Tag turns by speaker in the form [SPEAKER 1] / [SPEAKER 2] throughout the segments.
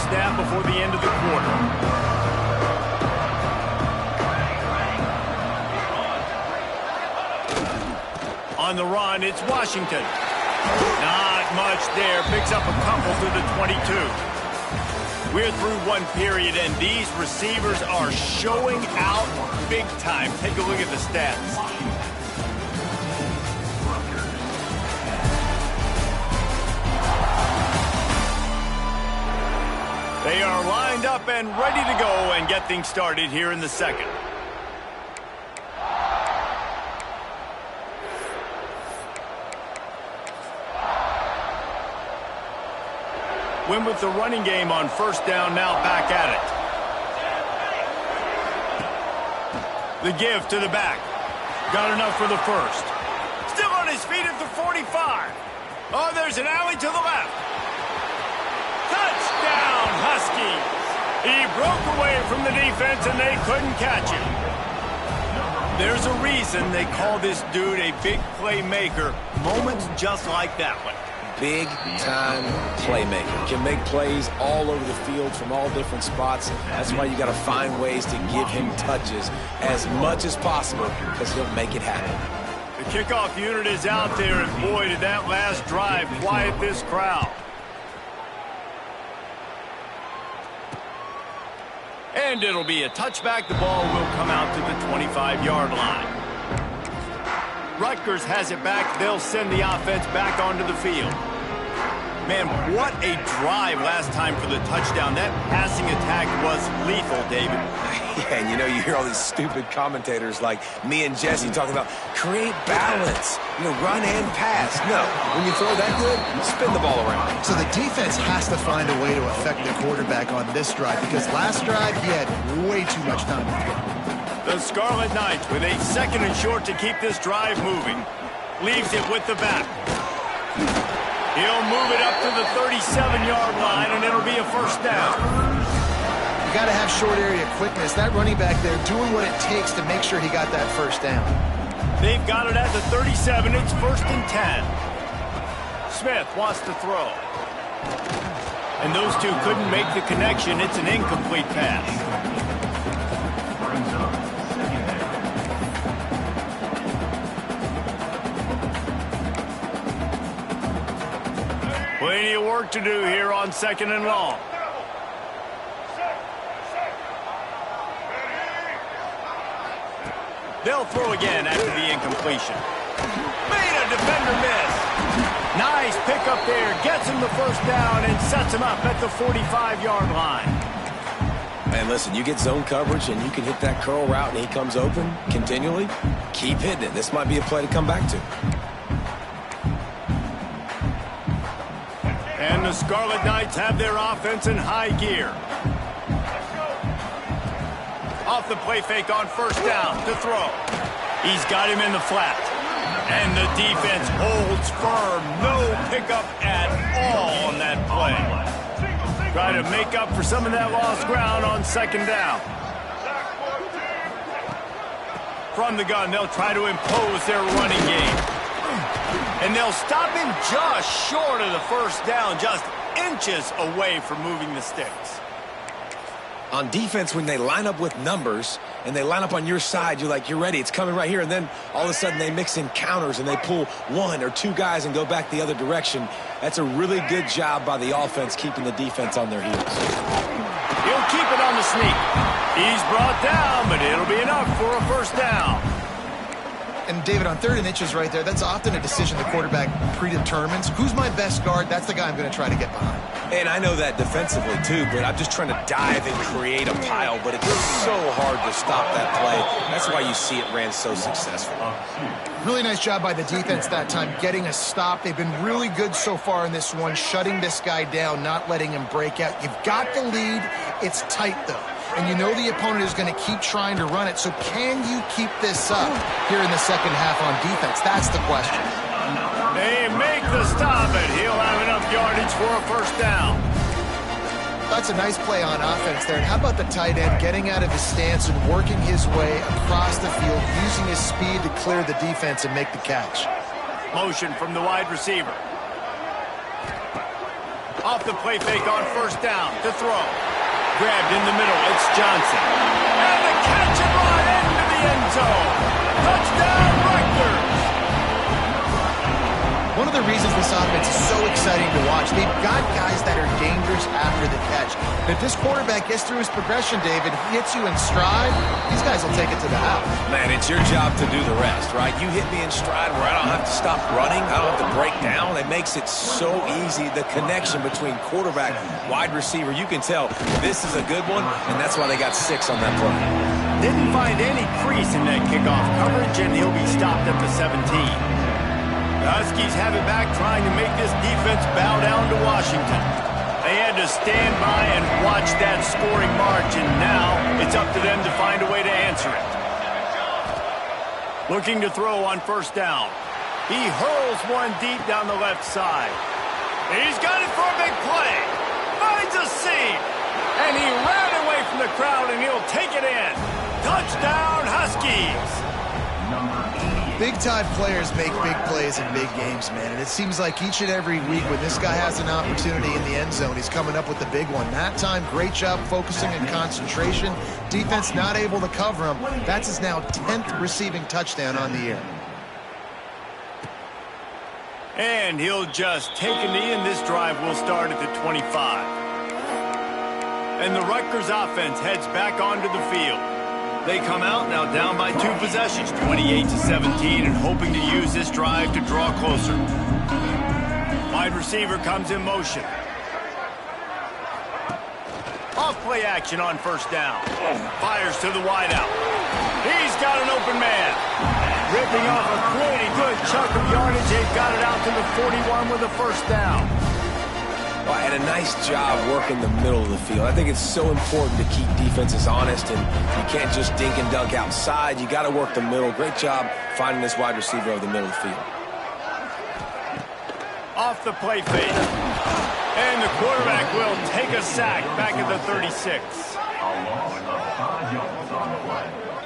[SPEAKER 1] first snap before the end of the quarter. On the run, it's Washington. Not much there. Picks up a couple through the 22. We're through one period, and these receivers are showing out big time. Take a look at the stats. They are lined up and ready to go and get things started here in the second. Win with the running game on first down, now back at it. The give to the back. Got enough for the first. Still on his feet at the 45. Oh, there's an alley to the left. Touchdown, Huskies. He broke away from the defense and they couldn't catch him. There's a reason they call this dude a big playmaker. Moments just like that one.
[SPEAKER 2] Big-time playmaker. Can make plays all over the field from all different spots. That's why you got to find ways to give him touches as much as possible because he'll make it happen.
[SPEAKER 1] The kickoff unit is out there, and boy, did that last drive quiet this crowd. And it'll be a touchback. The ball will come out to the 25-yard line. Rutgers has it back. They'll send the offense back onto the field. Man, what a drive last time for the touchdown. That passing attack was lethal, David.
[SPEAKER 2] Yeah, and you know, you hear all these stupid commentators like me and Jesse talking about create balance, run and pass. No, when you throw that good, spin the ball around.
[SPEAKER 3] So the defense has to find a way to affect the quarterback on this drive because last drive he had way too much time to throw.
[SPEAKER 1] The Scarlet Knights with a second and short to keep this drive moving. Leaves it with the back. He'll move it up to the 37-yard line, and it'll be a first down.
[SPEAKER 3] You got to have short area quickness. That running back there doing what it takes to make sure he got that first down.
[SPEAKER 1] They've got it at the 37. It's first and 10. Smith wants to throw. And those two couldn't make the connection. It's an incomplete pass. Plenty of work to do here on second and long. They'll throw again after the incompletion. Made a defender miss. Nice pickup there. Gets him the first down and sets him up at the 45-yard line.
[SPEAKER 2] And listen, you get zone coverage and you can hit that curl route and he comes open continually. Keep hitting it. This might be a play to come back to.
[SPEAKER 1] And the Scarlet Knights have their offense in high gear. Off the play fake on first down to throw. He's got him in the flat. And the defense holds firm. No pickup at all on that play. Try to make up for some of that lost ground on second down. From the gun, they'll try to impose their running game. And they'll stop him just short of the first down, just inches away from moving the sticks.
[SPEAKER 2] On defense, when they line up with numbers and they line up on your side, you're like, you're ready, it's coming right here. And then all of a sudden they mix in counters and they pull one or two guys and go back the other direction. That's a really good job by the offense keeping the defense on their heels.
[SPEAKER 1] He'll keep it on the sneak. He's brought down, but it'll be enough for a first down.
[SPEAKER 3] And, David, on third and inches right there, that's often a decision the quarterback predetermines. Who's my best guard? That's the guy I'm going to try to get behind.
[SPEAKER 2] And I know that defensively, too, but I'm just trying to dive and create a pile, but it's so hard to stop that play. That's why you see it ran so successful.
[SPEAKER 3] Really nice job by the defense that time, getting a stop. They've been really good so far in this one, shutting this guy down, not letting him break out. You've got the lead. It's tight, though. And you know the opponent is going to keep trying to run it. So can you keep this up here in the second half on defense? That's the question.
[SPEAKER 1] They make the stop, and he'll have enough yardage for a first down.
[SPEAKER 3] That's a nice play on offense there. And how about the tight end getting out of his stance and working his way across the field, using his speed to clear the defense and make the catch.
[SPEAKER 1] Motion from the wide receiver. Off the play fake on first down to throw. Grabbed in the middle. It's Johnson. And the catch and run into the end zone. Touchdown, Rutgers.
[SPEAKER 3] One of the reasons this offense is so exciting to watch, they've got guys that are dangerous after the catch. And if this quarterback gets through his progression, David, he hits you in stride, these guys will take it to the house.
[SPEAKER 2] Man, it's your job to do the rest, right? You hit me in stride where I don't have to stop running. I don't have to break down. It makes it so easy. The connection between quarterback, wide receiver, you can tell this is a good one, and that's why they got 6 on that play.
[SPEAKER 1] Didn't find any crease in that kickoff coverage, and he'll be stopped at the 17. The Huskies have it back, trying to make this defense bow down to Washington. They had to stand by and watch that scoring march, and now it's up to them to find a way to answer it. Looking to throw on first down. He hurls one deep down the left side. He's got it for a big play. Finds a seam. And he ran away from the crowd, and he'll take it in. Touchdown, Huskies.
[SPEAKER 3] Big-time players make big plays in big games, man. And it seems like each and every week when this guy has an opportunity in the end zone, he's coming up with the big one. That time, great job focusing and concentration. Defense not able to cover him. That's his now 10th receiving touchdown on the year.
[SPEAKER 1] And he'll just take a knee, and this drive will start at the 25. And the Rutgers offense heads back onto the field. They come out now down by 2 possessions, 28-17, and hoping to use this drive to draw closer. Wide receiver comes in motion. Off play action on first down. Fires to the wideout. He's got an open man. Ripping off a pretty good chunk of yardage. They've got it out to the 41 with a first down.
[SPEAKER 2] And a nice job working the middle of the field. I think it's so important to keep defenses honest, and you can't just dink and dunk outside. You got to work the middle. Great job finding this wide receiver over the middle of the field.
[SPEAKER 1] Off the play fake. And the quarterback will take a sack back at the 36.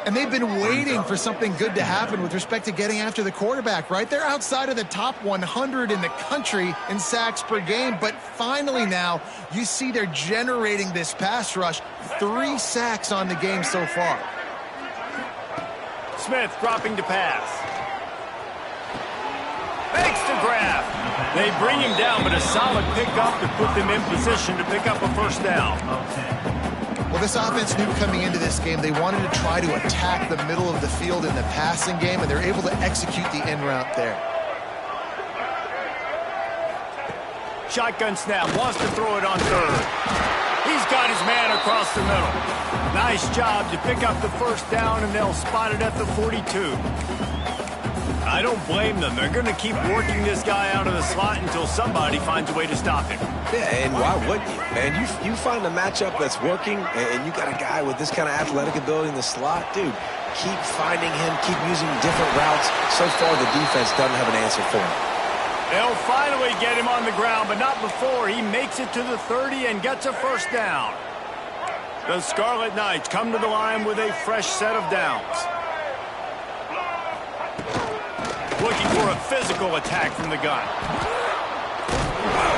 [SPEAKER 3] And they've been waiting for something good to happen with respect to getting after the quarterback, right? They're outside of the top 100 in the country in sacks per game, but finally now you see they're generating this pass rush. 3 sacks on the game so far.
[SPEAKER 1] Smith dropping to pass. Fakes to grab. They bring him down, but a solid pickup to put them in position to pick up a first down.
[SPEAKER 3] Well, this offense knew coming into this game they wanted to try to attack the middle of the field in the passing game, and they're able to execute the in route there.
[SPEAKER 1] Shotgun snap, wants to throw it on third. He's got his man across the middle. Nice job to pick up the first down, and they'll spot it at the 42. I don't blame them. They're going to keep working this guy out of the slot until somebody finds a way to stop him.
[SPEAKER 2] Yeah, and why wouldn't you? Man, you find a matchup that's working, and you got a guy with this kind of athletic ability in the slot, dude, keep finding him, keep using different routes. So far, the defense doesn't have an answer for him.
[SPEAKER 1] They'll finally get him on the ground, but not before he makes it to the 30 and gets a first down. The Scarlet Knights come to the line with a fresh set of downs. Looking for a physical attack from the gun.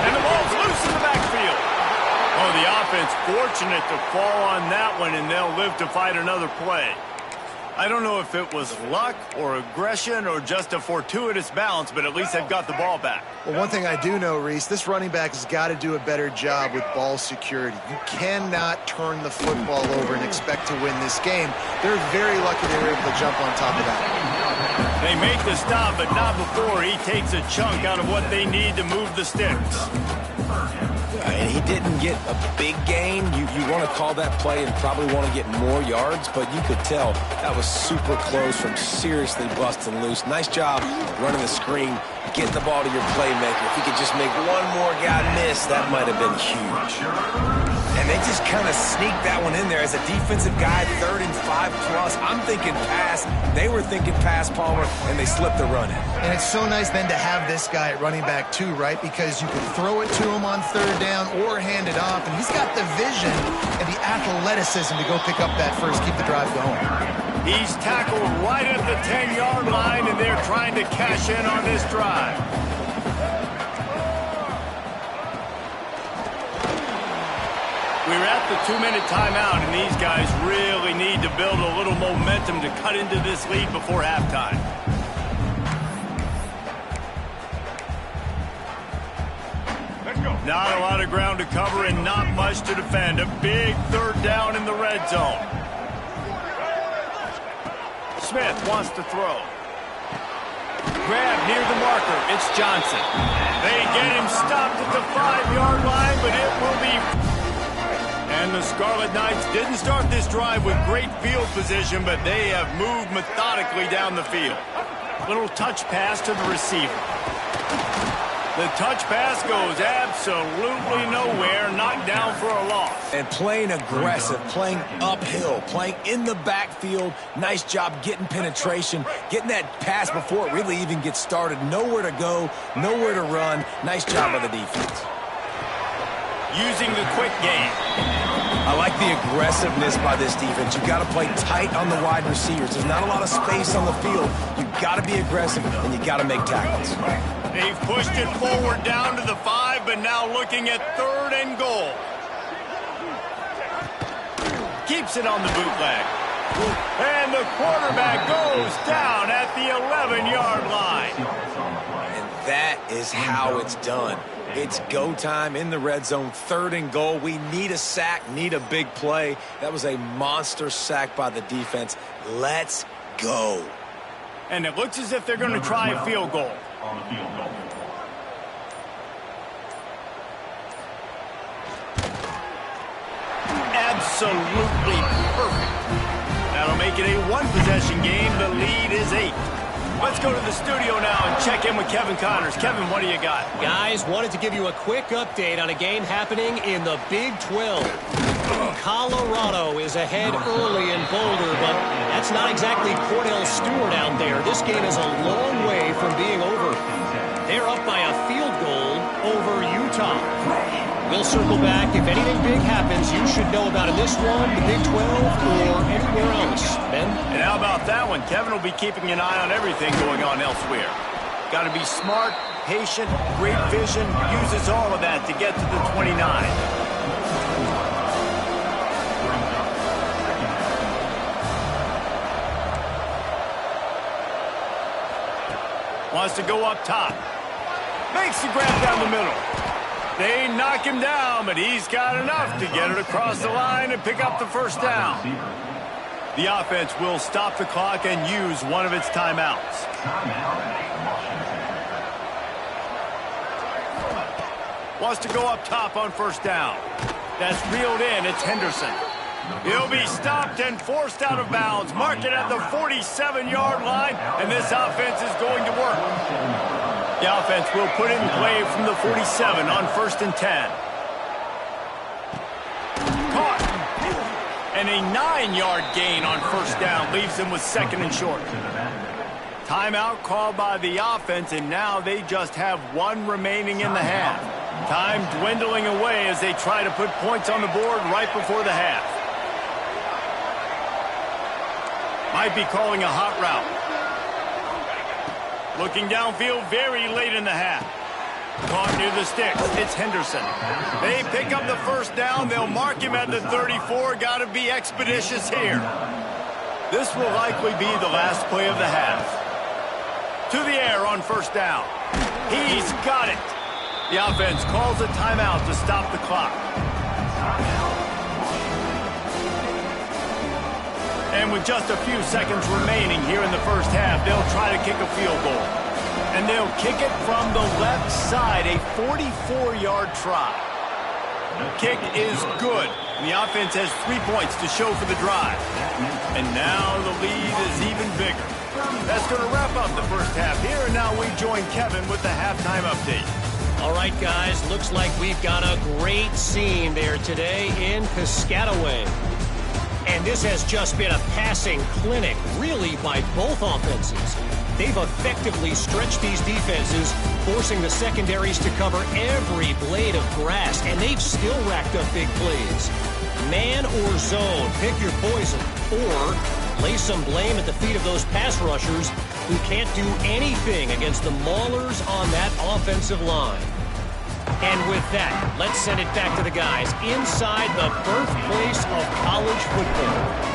[SPEAKER 1] And the ball's loose in the backfield. Oh, the offense fortunate to fall on that one, and they'll live to fight another play. I don't know if it was luck or aggression or just a fortuitous bounce, but at least they've got the ball back.
[SPEAKER 3] Well, one thing I do know, Reese, this running back has got to do a better job with ball security. You cannot turn the football over and expect to win this game. They're very lucky they were able to jump on top of that.
[SPEAKER 1] They make the stop, but not before he takes a chunk out of what they need to move the sticks.
[SPEAKER 2] And he didn't get a big gain. You want to call that play and probably want to get more yards, but you could tell that was super close from seriously busting loose. Nice job running the screen, getting the ball to your playmaker. If he could just make one more guy miss, that might have been huge. And they just kind of sneaked that one in there as a defensive guy, 3rd and 5 plus. I'm thinking pass. They were thinking pass, Palmer, and they slipped the run in.
[SPEAKER 3] And it's so nice then to have this guy at running back too, right? Because you can throw it to him on 3rd down or hand it off, and he's got the vision and the athleticism to go pick up that first, keep the drive going.
[SPEAKER 1] He's tackled right at the 10-yard line, and they're trying to cash in on this drive. We're at the 2-minute timeout, and these guys really need to build a little momentum to cut into this lead before halftime.
[SPEAKER 4] Let's go.
[SPEAKER 1] Not a lot of ground to cover and not much to defend. A big third down in the red zone. Smith wants to throw. Grab near the marker. It's Johnson. They get him stopped at the 5-yard line, but it will be... And the Scarlet Knights didn't start this drive with great field position, but they have moved methodically down the field. Little touch pass to the receiver. The touch pass goes absolutely nowhere, knocked down for a loss.
[SPEAKER 2] And playing aggressive, playing uphill, playing in the backfield. Nice job getting penetration, getting that pass before it really even gets started. Nowhere to go, nowhere to run. Nice job by the defense.
[SPEAKER 1] Using the quick game.
[SPEAKER 2] I like the aggressiveness by this defense. You've got to play tight on the wide receivers. There's not a lot of space on the field. You've got to be aggressive, and you've got to make tackles.
[SPEAKER 1] They've pushed it forward down to the 5, but now looking at 3rd and goal. Keeps it on the bootleg. And the quarterback goes down at the 11-yard line.
[SPEAKER 2] And that is how it's done. It's go time in the red zone, 3rd and goal. We need a sack, need a big play. That was a monster sack by the defense. Let's go.
[SPEAKER 1] And it looks as if they're going to try a field goal. Absolutely perfect. That'll make it a 1-possession game. The lead is 8. Let's go to the studio now and check in with Kevin Connors. Kevin, what do you got?
[SPEAKER 5] Guys, wanted to give you a quick update on a game happening in the Big 12. Colorado is ahead early in Boulder, but that's not exactly Cordell Stewart out there. This game is a long way from being over. They're up by a field goal over Utah. We'll circle back. If anything big happens, you should know about in this one, the Big 12, or anywhere else. Ben?
[SPEAKER 1] And how about that one? Kevin will be keeping an eye on everything going on elsewhere. Got to be smart, patient, great vision, uses all of that to get to the 29. Wants to go up top. Makes the grab down the middle. They knock him down, but he's got enough to get it across the line and pick up the 1st down. The offense will stop the clock and use one of its timeouts. Wants to go up top on 1st down. That's reeled in. It's Henderson. He'll be stopped and forced out of bounds. Mark it at the 47-yard line, and this offense is going to work. The offense will put it in play from the 47 on 1st and 10. Caught. And a 9-yard gain on 1st down leaves them with 2nd and short. Timeout called by the offense, and now they just have 1 remaining in the half. Time dwindling away as they try to put points on the board right before the half. Might be calling a hot route. Looking downfield very late in the half. Caught near the sticks. It's Henderson. They pick up the 1st down. They'll mark him at the 34. Got to be expeditious here. This will likely be the last play of the half. To the air on 1st down. He's got it. The offense calls a timeout to stop the clock. And with just a few seconds remaining here in the 1st half, they'll try to kick a field goal. And they'll kick it from the left side, a 44-yard try. Kick is good. The offense has 3 points to show for the drive. And now the lead is even bigger. That's going to wrap up the 1st half here, and now we join Kevin with the halftime update.
[SPEAKER 5] All right, guys, looks like we've got a great scene there today in Piscataway. And this has just been a passing clinic, really, by both offenses. They've effectively stretched these defenses, forcing the secondaries to cover every blade of grass, and they've still racked up big plays. Man or zone, pick your poison, or lay some blame at the feet of those pass rushers who can't do anything against the maulers on that offensive line. And with that, let's send it back to the guys inside the birthplace of college football.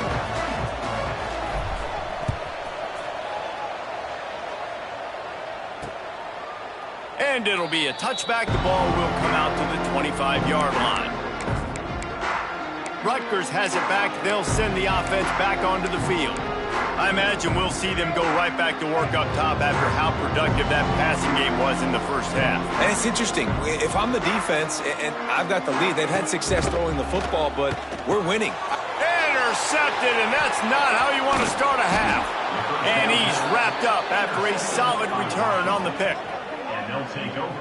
[SPEAKER 1] And it'll be a touchback. The ball will come out to the 25-yard line. Rutgers has it back. They'll send the offense back onto the field. I imagine we'll see them go right back to work up top after how productive that passing game was in the first half.
[SPEAKER 2] And it's interesting. If I'm the defense and I've got the lead, they've had success throwing the football, but we're winning.
[SPEAKER 1] Intercepted, and that's not how you want to start a half. And he's wrapped up after a solid return on the pick.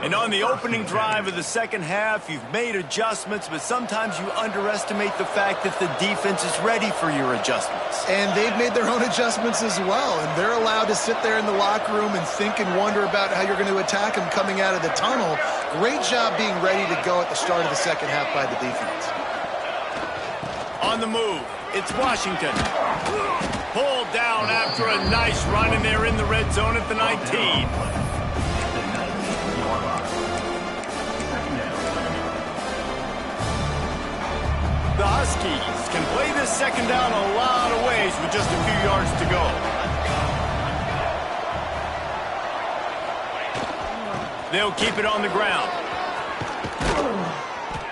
[SPEAKER 1] And on the opening drive of the second half, you've made adjustments, but sometimes you underestimate the fact that the defense is ready for your adjustments.
[SPEAKER 3] And they've made their own adjustments as well, and they're allowed to sit there in the locker room and think and wonder about how you're going to attack them coming out of the tunnel. Great job being ready to go at the start of the second half by the defense.
[SPEAKER 1] On the move, it's Washington. Pulled down after a nice run, and they're in the red zone at the 19. The Huskies can play this second down a lot of ways with just a few yards to go. They'll keep it on the ground.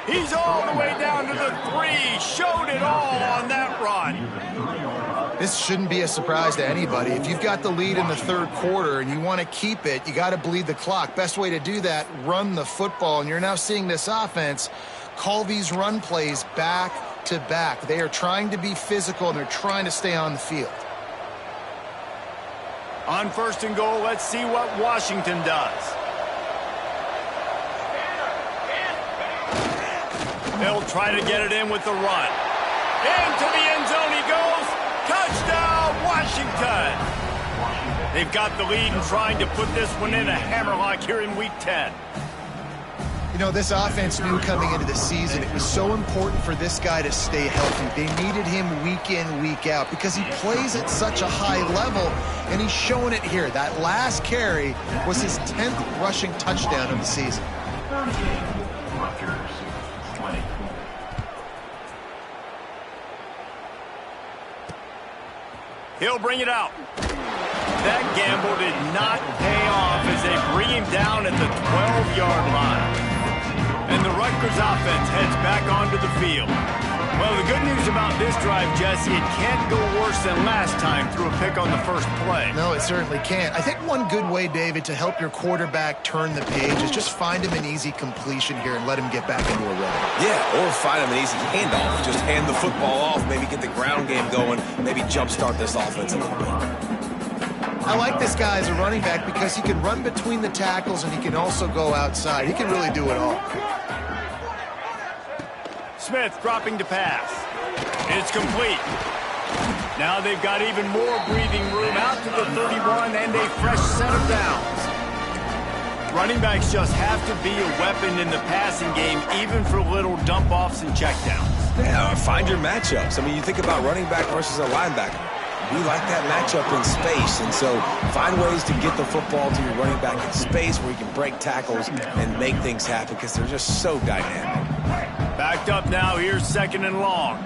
[SPEAKER 1] He's all the way down to the 3. Showed it all on that run.
[SPEAKER 3] This shouldn't be a surprise to anybody. If you've got the lead in the third quarter and you want to keep it, you got to bleed the clock. Best way to do that, run the football. And you're now seeing this offense call these run plays back to back. They are trying to be physical, and they're trying to stay on the field.
[SPEAKER 1] On first and goal, let's see what Washington does. They'll try to get it in with the run. Into the end zone he goes. Touchdown, Washington! They've got the lead and trying to put this one in a hammerlock here in Week 10.
[SPEAKER 3] You know, this offense knew coming into the season it was so important for this guy to stay healthy. They needed him week in, week out because he plays at such a high level, and he's showing it here. That last carry was his 10th rushing touchdown of the season.
[SPEAKER 1] He'll bring it out. That gamble did not pay off as they bring him down at the 12-yard line. And the Rutgers offense heads back onto the field. Well, the good news about this drive, Jesse, it can't go worse than last time through a pick on the first play.
[SPEAKER 3] No, it certainly can't. I think one good way, David, to help your quarterback turn the page is just find him an easy completion here and let him get back into a rhythm.
[SPEAKER 2] Yeah, or find him an easy handoff. Just hand the football off, maybe get the ground game going, maybe jumpstart this offense a little bit.
[SPEAKER 3] I like this guy as a running back because he can run between the tackles and he can also go outside. He can really do it all.
[SPEAKER 1] Smith dropping to pass. It's complete. Now they've got even more breathing room out to the 31 and a fresh set of downs. Running backs just have to be a weapon in the passing game, even for little dump-offs and checkdowns.
[SPEAKER 2] Yeah, find your matchups. I mean, you think about running back versus a linebacker. We like that matchup in space, and so find ways to get the football to your running back in space where you can break tackles and make things happen because they're just so dynamic.
[SPEAKER 1] Backed up now, here's second and long.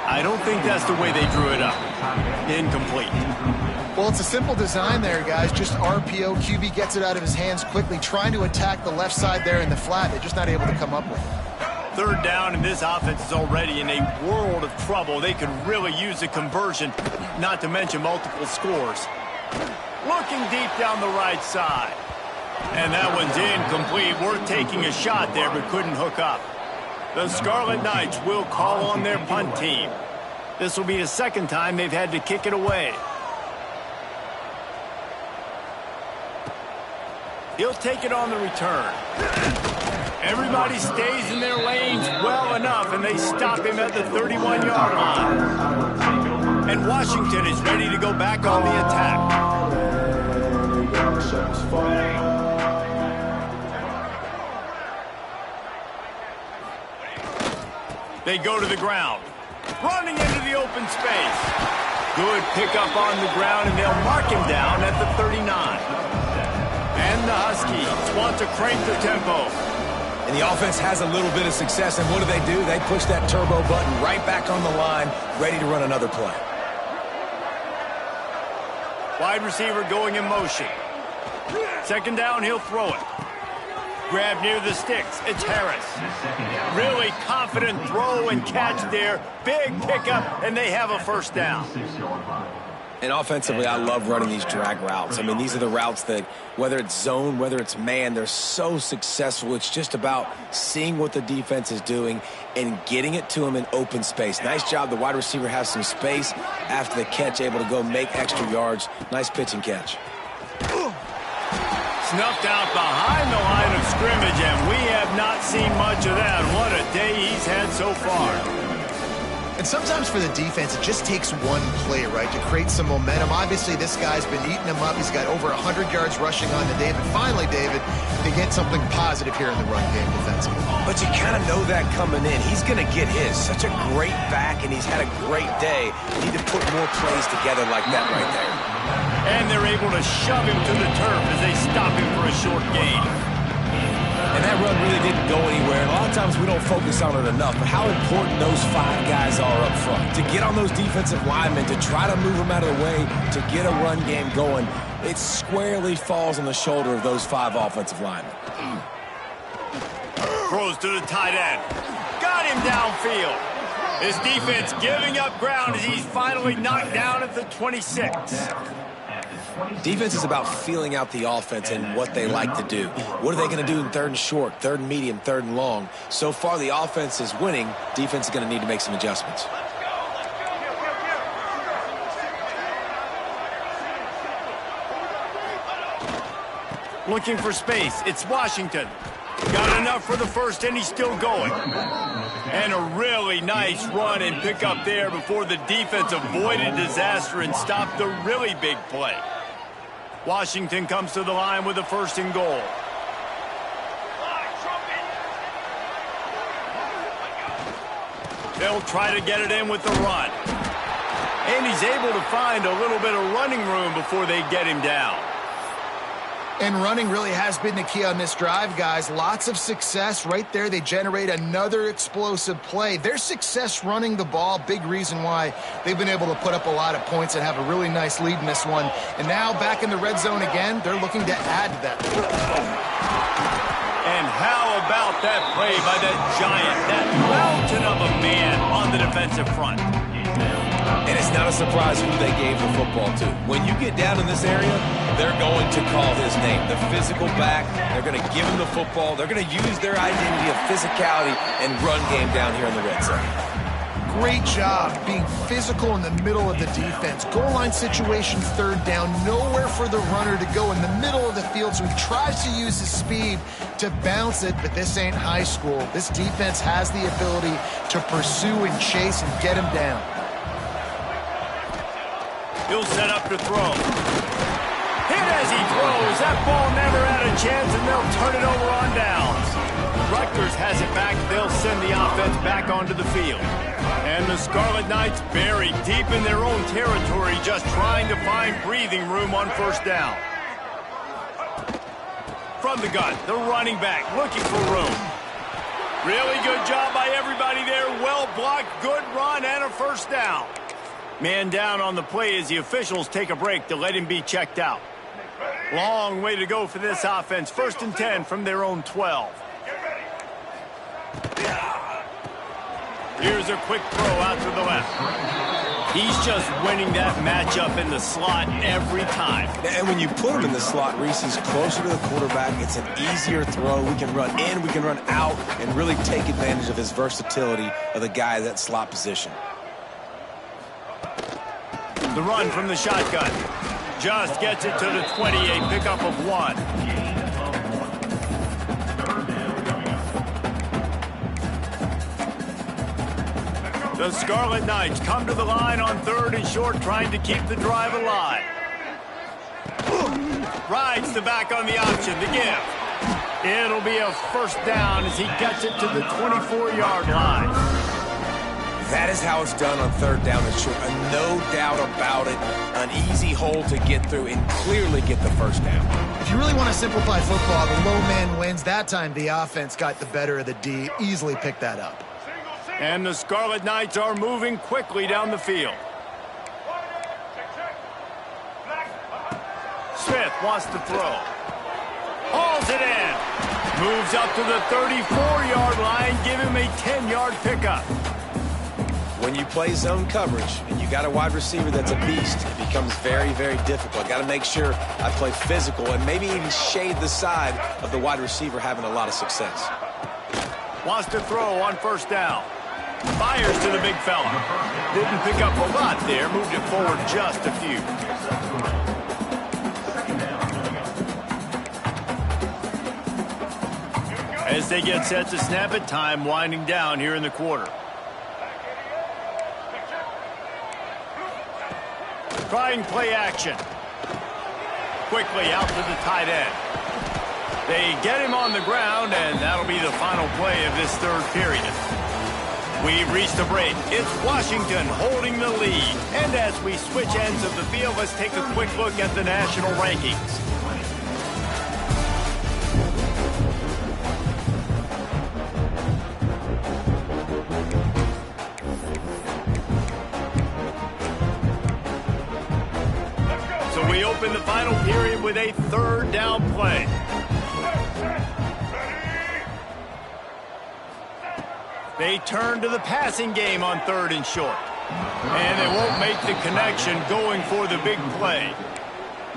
[SPEAKER 1] I don't think that's the way they drew it up. Incomplete.
[SPEAKER 3] Well, it's a simple design there, guys. Just RPO. QB gets it out of his hands quickly, trying to attack the left side there in the flat. They're just not able to come up with it.
[SPEAKER 1] Third down, and this offense is already in a world of trouble. They could really use a conversion, not to mention multiple scores. Looking deep down the right side. And that one's incomplete. Worth taking a shot there, but couldn't hook up. The Scarlet Knights will call on their punt team. This will be the second time they've had to kick it away. He'll take it on the return. Everybody stays in their lanes well enough, and they stop him at the 31-yard line. And Washington is ready to go back on the attack. They go to the ground. running into the open space. Good pickup on the ground, and they'll mark him down at the 39. And the Huskies want to crank the tempo.
[SPEAKER 2] And the offense has a little bit of success, and what do? They push that turbo button right back on the line, ready to run another play.
[SPEAKER 1] Wide receiver going in motion. Second down, he'll throw it. Grab near the sticks. It's Harris. Really confident throw and catch there. Big pickup, and they have a first down.
[SPEAKER 2] And offensively, I love running these drag routes. I mean, these are the routes that, whether it's zone, whether it's man, they're so successful. It's just about seeing what the defense is doing and getting it to them in open space. Nice job. The wide receiver has some space after the catch, able to go make extra yards. Nice pitch and catch.
[SPEAKER 1] Snuffed out behind the line of scrimmage, and we have not seen much of that. What a day he's had so far.
[SPEAKER 3] And sometimes for the defense, it just takes one play, right, to create some momentum. Obviously, this guy's been eating him up. He's got over 100 yards rushing on to David. Finally, David, they get something positive here in the run game defensively.
[SPEAKER 2] But you kind of know that coming in. He's going to get his. Such a great back, and he's had a great day. You need to put more plays together like that right there.
[SPEAKER 1] And they're able to shove him to the turf as they stop him for a short gain.
[SPEAKER 2] And that run really didn't go anywhere. And a lot of times we don't focus on it enough, but how important those 5 guys are up front. To get on those defensive linemen, to try to move them out of the way, to get a run game going, it squarely falls on the shoulder of those 5 offensive linemen.
[SPEAKER 1] Throws to the tight end. Got him downfield. This defense giving up ground as he's finally knocked down at the 26.
[SPEAKER 2] Defense is about feeling out the offense and what they like to do. What are they going to do in third and short, third and medium, third and long? So far, the offense is winning. Defense is going to need to make some adjustments.
[SPEAKER 1] Looking for space. It's Washington. Got enough for the first, and he's still going. And a really nice run and pick up there before the defense avoided disaster and stopped a really big play. Washington comes to the line with a first and goal. They'll try to get it in with the run. And he's able to find a little bit of running room before they get him down.
[SPEAKER 3] And running really has been the key on this drive, guys. Lots of success right there. They generate another explosive play. Their success running the ball, big reason why they've been able to put up a lot of points and have a really nice lead in this one. And now back in the red zone again, they're looking to add to that.
[SPEAKER 1] And how about that play by that giant, that mountain of a man on the defensive front?
[SPEAKER 2] And it's not a surprise who they gave the football to. When you get down in this area, they're going to call his name. The physical back, they're going to give him the football. They're going to use their identity of physicality and run game down here in the red zone.
[SPEAKER 3] Great job being physical in the middle of the defense. Goal line situation, third down, nowhere for the runner to go in the middle of the field, so he tries to use his speed to bounce it, but this ain't high school. This defense has the ability to pursue and chase and get him down.
[SPEAKER 1] He'll set up to throw. Hit as he throws. That ball never had a chance, and they'll turn it over on downs. Rutgers has it back. They'll send the offense back onto the field. And the Scarlet Knights buried deep in their own territory, just trying to find breathing room on first down. From the gun, the running back looking for room. Really good job by everybody there. Well blocked, good run, and a first down. Man down on the play as the officials take a break to let him be checked out. Long way to go for this offense. First and 10 from their own 12. Here's a quick throw out to the left. He's just winning that matchup in the slot every time.
[SPEAKER 2] And when you put him in the slot, Reese, he's closer to the quarterback. It's an easier throw. We can run in, we can run out, and really take advantage of his versatility of the guy in that slot position.
[SPEAKER 1] The run from the shotgun. Just gets it to the 28, pickup of 1. The Scarlet Knights come to the line on third and short, trying to keep the drive alive. Rides the back on the option to give. It'll be a first down as he gets it to the 24-yard line.
[SPEAKER 2] That is how it's done on third down and short. No doubt about it. An easy hole to get through and clearly get the first down.
[SPEAKER 3] If you really want to simplify football, the low man wins. That time the offense got the better of the D. Easily picked that up.
[SPEAKER 1] And the Scarlet Knights are moving quickly down the field. Smith wants to throw. Hauls it in. Moves up to the 34-yard line. Give him a 10-yard pickup.
[SPEAKER 2] When you play zone coverage and you got a wide receiver that's a beast, it becomes very, very difficult. I got to make sure I play physical and maybe even shade the side of the wide receiver having a lot of success.
[SPEAKER 1] Wants to throw on first down. Fires to the big fella. Didn't pick up a lot there. Moved it forward just a few. As they get set to snap it, time winding down here in the quarter. Trying play action. Quickly out to the tight end. They get him on the ground, and that'll be the final play of this third period. We've reached a break. It's Washington holding the lead. And as we switch ends of the field, let's take a quick look at the national rankings. So we open the final period with a third down play. They turn to the passing game on third and short. And they won't make the connection going for the big play.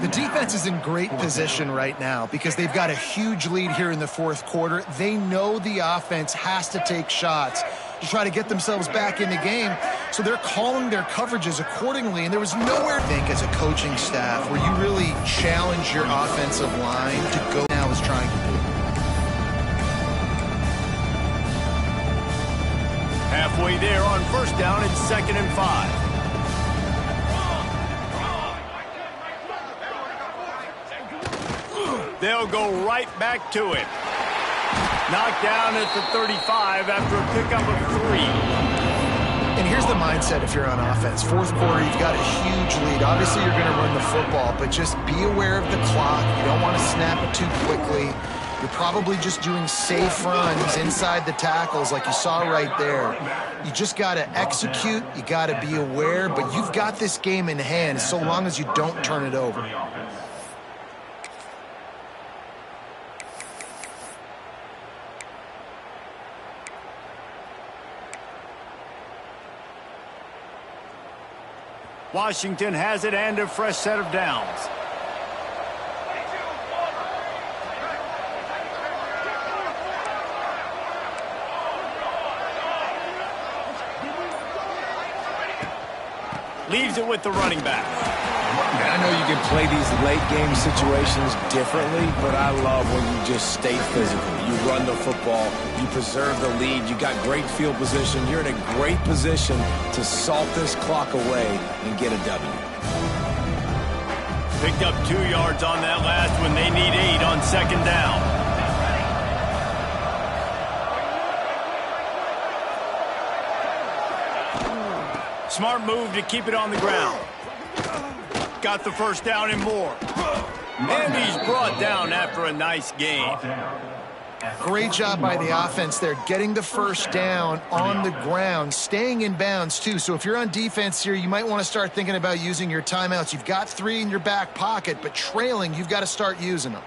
[SPEAKER 3] The defense is in great position right now because they've got a huge lead here in the fourth quarter. They know the offense has to take shots to try to get themselves back in the game. So they're calling their coverages accordingly. And there was nowhere, I think, as a coaching staff where you really challenge your offensive line to go now is trying to do.
[SPEAKER 1] Halfway there on first down, it's 2nd and 5. They'll go right back to it. Knocked down at the 35 after a pickup of 3.
[SPEAKER 3] And here's the mindset if you're on offense. Fourth quarter, you've got a huge lead. Obviously, you're going to run the football, but just be aware of the clock. You don't want to snap it too quickly. You're probably just doing safe runs inside the tackles like you saw right there. You just got to execute. You got to be aware, but you've got this game in hand so long as you don't turn it over.
[SPEAKER 1] Washington has it and a fresh set of downs. Leaves it with the running back.
[SPEAKER 2] And I know you can play these late game situations differently, but I love when you just stay physical. You run the football, you preserve the lead, you got great field position. You're in a great position to salt this clock away and get a W.
[SPEAKER 1] Picked up 2 yards on that last one. They need 8 on 2nd down. Smart move to keep it on the ground. Got the first down and more. And he's brought down after a nice gain.
[SPEAKER 3] Great job by the offense there, getting the first down on the ground, staying in bounds too. So if you're on defense here, you might want to start thinking about using your timeouts. You've got 3 in your back pocket, but trailing, you've got to start using them.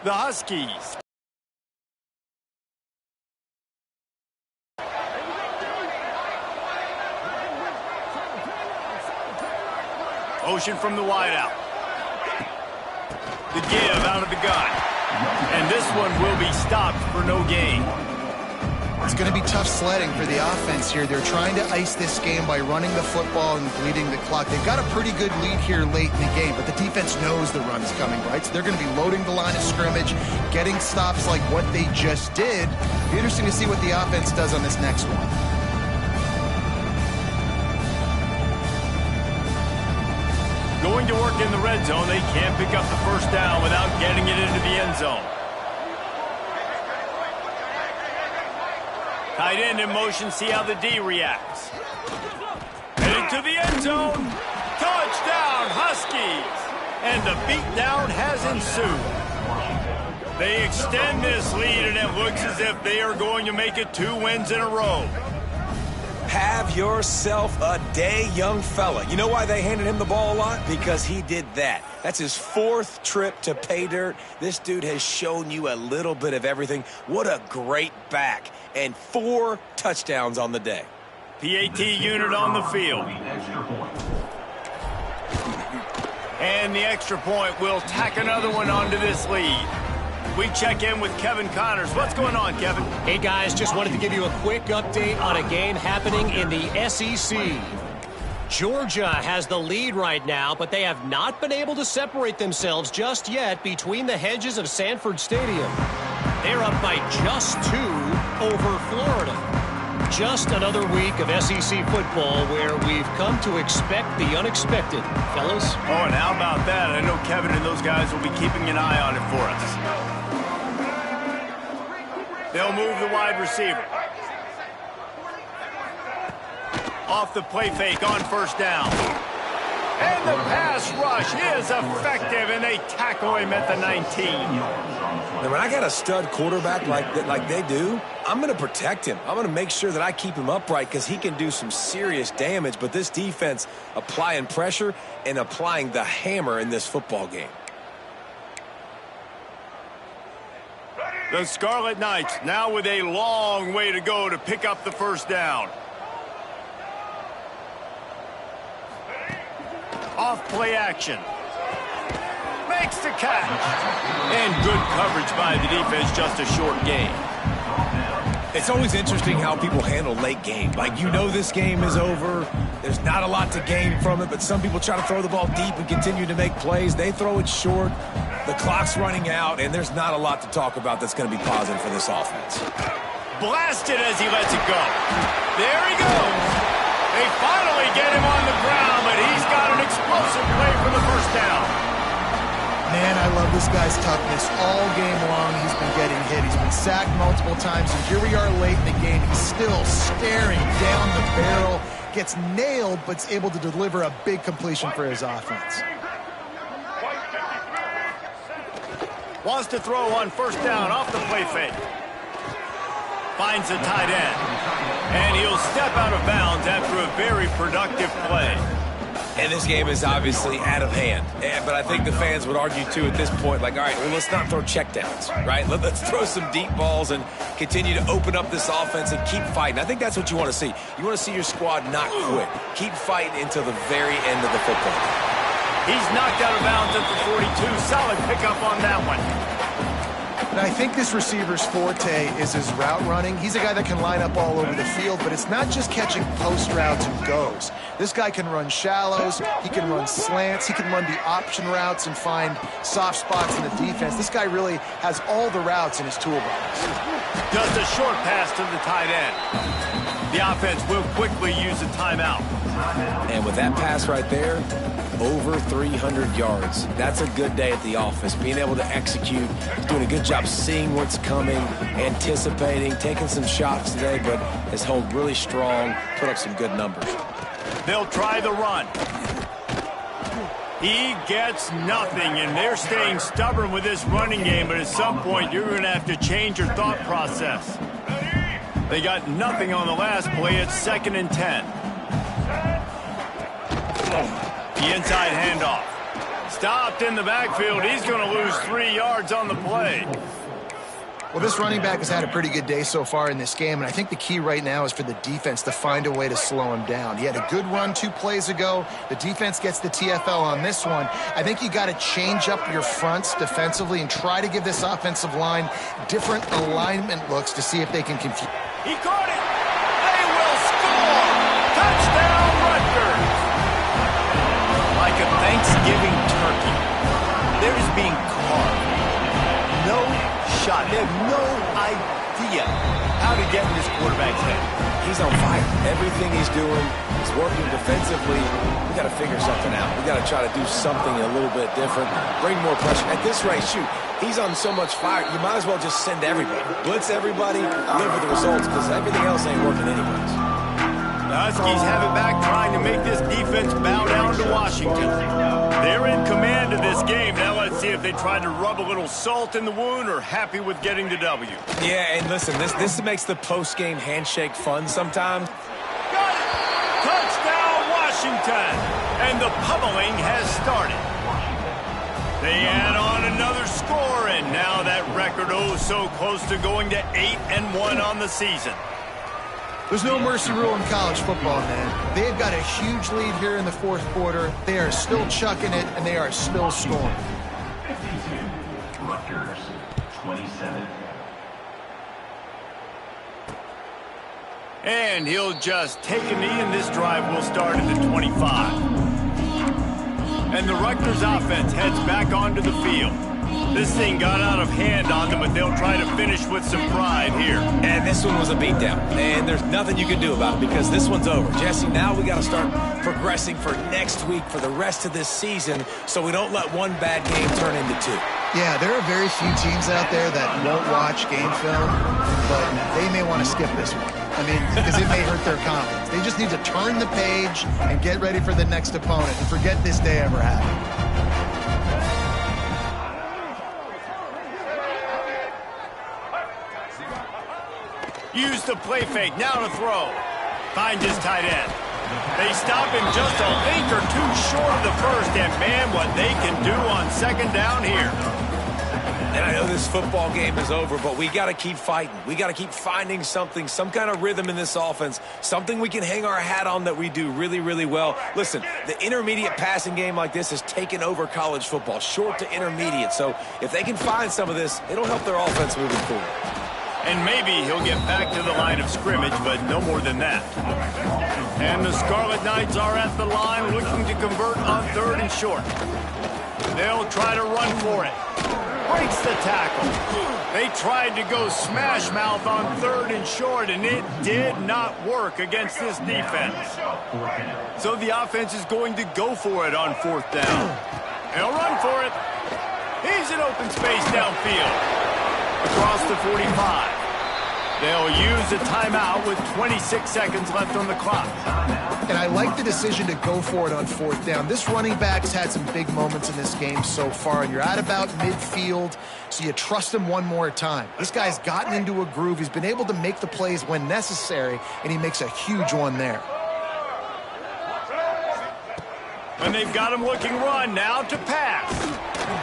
[SPEAKER 1] The Huskies. Motion from the wideout. The give out of the gun. And this one will be stopped for no gain.
[SPEAKER 3] It's going to be tough sledding for the offense here. They're trying to ice this game by running the football and bleeding the clock. They've got a pretty good lead here late in the game, but the defense knows the run's coming, right? So they're going to be loading the line of scrimmage, getting stops like what they just did. It'll be interesting to see what the offense does on this next one.
[SPEAKER 1] Going to work in the red zone. They can't pick up the first down without getting it into the end zone. Tight end in motion, see how the D reacts. Headed to the end zone. Touchdown, Huskies! And the beatdown has ensued. They extend this lead, and it looks as if they are going to make it 2 wins in a row.
[SPEAKER 2] Have yourself a day, young fella. You know why they handed him the ball a lot? Because he did that. That's his 4th trip to pay dirt. This dude has shown you a little bit of everything. What a great back. And 4 touchdowns on the day.
[SPEAKER 1] PAT unit on the field. And the extra point will tack another one onto this lead. We check in with Kevin Connors. What's going on, Kevin?
[SPEAKER 5] Hey, guys, just wanted to give you a quick update on a game happening in the SEC. Georgia has the lead right now, but they have not been able to separate themselves just yet between the hedges of Sanford Stadium. They're up by just 2 over Florida. Just another week of SEC football where we've come to expect the unexpected, fellas.
[SPEAKER 1] Oh, and how about that? I know Kevin and those guys will be keeping an eye on it for us. They'll move the wide receiver. Off the play fake on first down. And the pass rush is effective, and they tackle him at the 19.
[SPEAKER 2] Now, when I got a stud quarterback like they do, I'm going to protect him. I'm going to make sure that I keep him upright because he can do some serious damage. But this defense applying pressure and applying the hammer in this football game.
[SPEAKER 1] The Scarlet Knights now with a long way to go to pick up the first down. Off play action. Makes the catch. And good coverage by the defense, just a short gain.
[SPEAKER 2] It's always interesting how people handle late game. Like, you know this game is over. There's not a lot to gain from it, but some people try to throw the ball deep and continue to make plays. They throw it short. The clock's running out, and there's not a lot to talk about that's going to be positive for this offense.
[SPEAKER 1] Blasted as he lets it go. There he goes. They finally get him on the ground, but he's got an explosive play for the first down.
[SPEAKER 3] Man, I love this guy's toughness. All game long, he's been getting hit. He's been sacked multiple times, and here we are late in the game. He's still staring down the barrel, gets nailed, but is able to deliver a big completion for his offense.
[SPEAKER 1] Wants to throw on first down off the play fake. Finds a tight end. And he'll step out of bounds after a very productive play.
[SPEAKER 2] And this game is obviously out of hand. But I think the fans would argue, too, at this point, like, all right, well, let's not throw checkdowns, right? Let's throw some deep balls and continue to open up this offense and keep fighting. I think that's what you want to see. You want to see your squad not quit. Keep fighting until the very end of the football game.
[SPEAKER 1] He's knocked out of bounds at the 42. Solid pickup on that one.
[SPEAKER 3] And I think this receiver's forte is his route running. He's a guy that can line up all over the field, but it's not just catching post routes and goes. This guy can run shallows, he can run slants, he can run the option routes and find soft spots in the defense. This guy really has all the routes in his toolbox.
[SPEAKER 1] Just a short pass to the tight end. The offense will quickly use a timeout.
[SPEAKER 2] And with that pass right there, over 300 yards. That's a good day at the office. Being able to execute, doing a good job seeing what's coming, anticipating, taking some shots today, but has held really strong, put up some good numbers.
[SPEAKER 1] They'll try the run. He gets nothing, and they're staying stubborn with this running game, but at some point you're going to have to change your thought process. They got nothing on the last play. It's 2nd and 10. The inside handoff. Stopped in the backfield. He's going to lose 3 yards on the play.
[SPEAKER 3] Well, this running back has had a pretty good day so far in this game, and I think the key right now is for the defense to find a way to slow him down. He had a good run 2 plays ago. The defense gets the TFL on this one. I think you got to change up your fronts defensively and try to give this offensive line different alignment looks to see if they can confuse.
[SPEAKER 1] He caught it. They will score. Touchdown, Rutgers. Like a Thanksgiving turkey, theirs being carved. No shot. They have no idea how to get in this quarterback's head.
[SPEAKER 2] he's on fire. Everything he's doing is working defensively. We got to figure something out. We got to try to do something a little bit different, bring more pressure. At this rate, shoot, he's on so much fire, you might as well just send everybody. Blitz everybody, live with the results, because everything else ain't working anyways.
[SPEAKER 1] The Huskies have it back, trying to make this defense bow down to Washington. They're in command of this game. Now let's see if they try to rub a little salt in the wound or happy with getting the W.
[SPEAKER 2] Yeah, and listen, this makes the post-game handshake fun sometimes.
[SPEAKER 1] Got it! Touchdown, Washington! And the pummeling has started. They add on another score, and now that record so close to going to 8-1 on the season.
[SPEAKER 3] There's no mercy rule in college football, man. They've got a huge lead here in the fourth quarter. They are still chucking it, and they are still scoring.
[SPEAKER 4] 52, Rutgers, 27.
[SPEAKER 1] And he'll just take a knee, and this drive will start at the 25. And the Rutgers offense heads back onto the field. This thing got out of hand on them, but they'll try to finish with some pride here.
[SPEAKER 2] And this one was a beatdown, and there's nothing you can do about it because this one's over. Jesse, now we got to start progressing for next week, for the rest of this season, so we don't let one bad game turn into two.
[SPEAKER 3] Yeah, there are very few teams out there that won't watch game film, but they may want to skip this one. I mean, because it may hurt their confidence. They just need to turn the page and get ready for the next opponent and forget this day ever happened.
[SPEAKER 1] Use the play fake, now to throw. Finds his tight end. They stop him just a link or two short of the first, and man, what they can do on second down here.
[SPEAKER 2] And I know this football game is over, but we got to keep fighting. We got to keep finding something, some kind of rhythm in this offense, something we can hang our hat on that we do really, really well. Listen, the intermediate passing game like this has taken over college football, short to intermediate. So if they can find some of this, it'll help their offense moving forward.
[SPEAKER 1] And maybe he'll get back to the line of scrimmage, but no more than that. And the Scarlet Knights are at the line looking to convert on third and short. They'll try to run for it. Breaks the tackle. They tried to go smash mouth on third and short, and it did not work against this defense. So the offense is going to go for it on fourth down. They'll run for it. He's in open space downfield. Across the 45. They'll use a timeout with 26 seconds left on the clock.
[SPEAKER 3] And I like the decision to go for it on fourth down. This running back's had some big moments in this game so far, and you're at about midfield, so you trust him one more time. This guy's gotten into a groove. He's been able to make the plays when necessary, and he makes a huge one there.
[SPEAKER 1] And they've got him looking run, now to pass.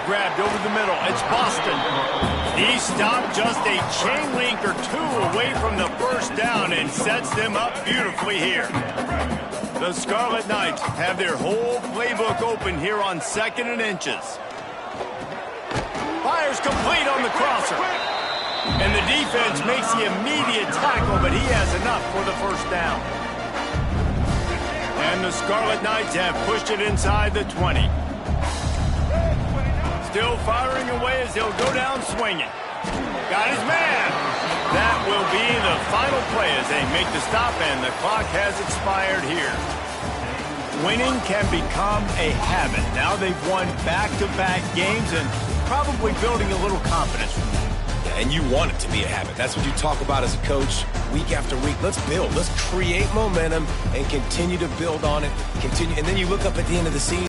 [SPEAKER 1] Grabbed over the middle. It's Boston. He stopped just a chain link or two away from the first down and sets them up beautifully here. The Scarlet Knights have their whole playbook open here on 2nd and inches. Fires complete on the crosser. And the defense makes the immediate tackle, but he has enough for the first down. And the Scarlet Knights have pushed it inside the 20. Still firing away as he'll go down swinging. Got his man. That will be the final play as they make the stop, and the clock has expired here. Winning can become a habit. Now they've won back-to-back games and probably building a little confidence from that.
[SPEAKER 2] Yeah, and you want it to be a habit. That's what you talk about as a coach week after week. Let's build. Let's create momentum and continue to build on it. And then you look up at the end of the season.